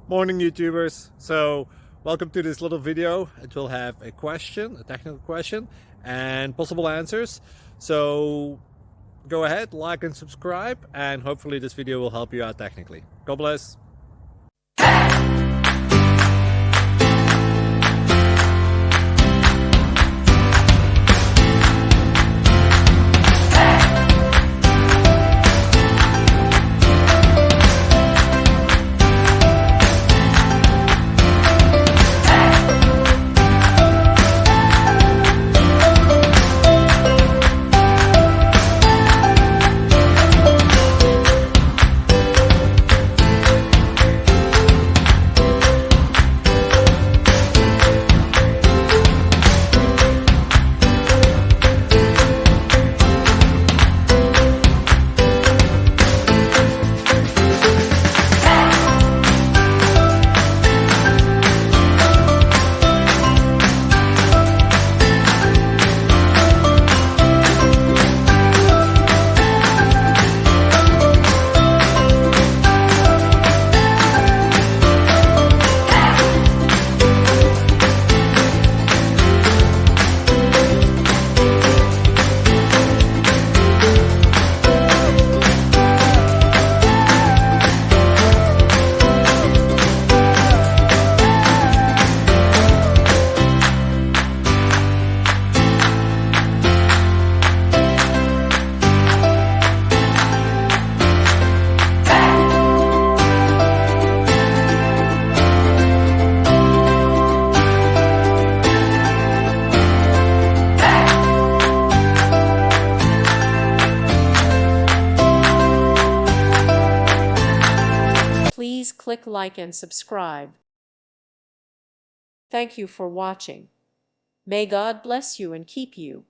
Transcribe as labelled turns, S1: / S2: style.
S1: Morning YouTubers. So welcome to this little video. It will have a question, a technical question, and possible answers. So go ahead, like and subscribe, and hopefully this video will help you out technically. God bless.
S2: Please click like and subscribe. Thank you for watching. May God bless you and keep you.